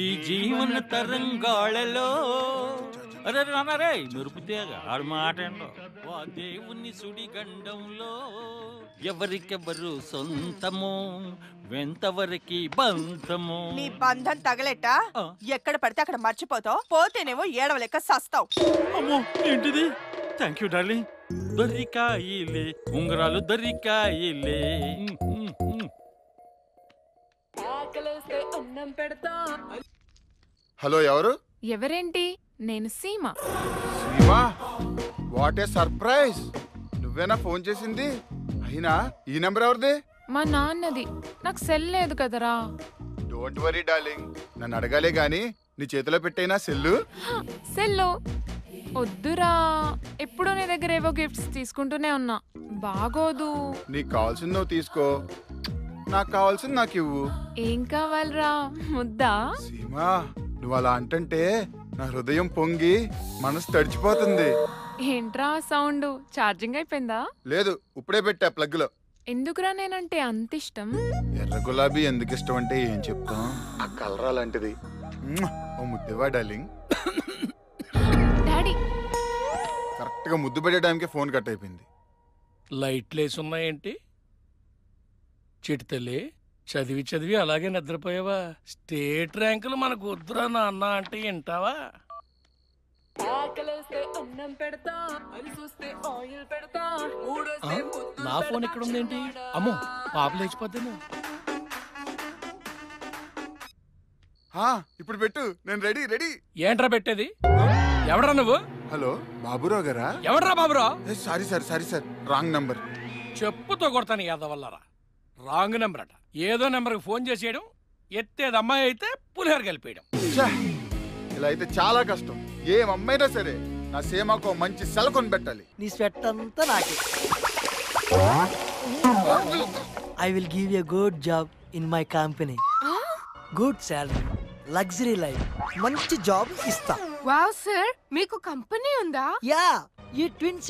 ఈ జీవన తరంగాళలో అరే నాన్నరే నొరుపుతేగ ఆడు మాట ఆ దేవుని సుడి గండంలో ఎవరికెవరు సొంతము వెంతవరికి బంధము. నీ బంధం తగలెట్ట ఎక్కడ పడితే అక్కడ మర్చిపోతావు, పోతేనేమో ఏడవలేక సస్తావు. అమ్మో ఏంటిది? Thank you darling. దొరికాయిలే ఉంగరాలు దొరికాయిలే. హలో ఎవరు? ఎవరేంటి? నేను సీమ. Seema, what a surprise! నువ్వేనా ఫోన్ చేసింది? అయినా ఈ నెంబర్ ఎవరిది? మా నాన్నది. నాకు సెల్ లేదు కదరా. డోంట్ వరీ డార్లింగ్, నన్ను అడగాలే గాని నీ చేతిలో పెట్టైనా సెల్లు. సెల్లు వద్దురా. ఎప్పుడూ నీ దగ్గర ఏవో గిఫ్ట్స్ తీసుకుంటూనే ఉన్నా, బాగోదు. నీకు కావాల్సింది నువ్వు తీసుకో, నాకు కావాల్సింది నాకు ఇవ్వు. ఏం కావాలరా? ముద్దా? సీమా, నువ్వు అలా అంటుంటే నా హృదయం పొంగి మనసు తడిచిపోతుంది. ఏంట్రా సౌండ్? ఛార్జింగ్ అయిపోయిందా? లేదు, ఇప్పుడే పెట్టా ప్లగ్ లో. ఎందుకురా నేనంటే అంత ఇష్టం? ఎర్ర గులాబీ ఎందుకు ఇష్టం అంటే ఏం చెప్తాం, ఆ కలర్ అలాంటిది. ఓ ముద్దువా డార్లింగ్. డాడీ కరెక్ట్ గా ముద్దు పెట్టే టైంకి ఫోన్ కట్ అయిపోయింది. లైట్లేసి ఉన్నాయేంటి? చిటితల్లి, చదివి చదివి అలాగే నిద్రపోయావా? స్టేట్ ర్యాంకులు మనకు వద్దురా నాన్న అంటే వింటావా? నా ఫోన్ ఇక్కడ ఉందేంటి? అమ్మో, పాప లేచిపోతాను. ఇప్పుడు పెట్టు, నేను రెడీ రెడీ. ఏంట్రా పెట్టేది? ఎవడ్రా నువ్వు? హలో బాబురావు గారా? ఎవడ్రా Baburao? Sorry sir, sorry sir, wrong number. చెప్పుతో కొడతాను యాదవల్లరా. రాంగ్ నెంబర్ అట. ఏదో నెంబర్కి ఫోన్ చేసేయడం, ఎత్తేది అమ్మాయి అయితే పులిహోర కలిపేయడం. ఇలా అయితే చాలా కష్టం. ఏం అమ్మైనా సరే నా సీమాకు మంచి సెల కొని పెట్టాలి. నీ స్వెట్ అంతా నాకే. I will give a good job in my company. Good salary, luxury life, మంచి జాబ్ ఇస్తా. వావ్ సార్, మీకు కంపెనీ ఉందా? యా, ఈ ట్విన్స్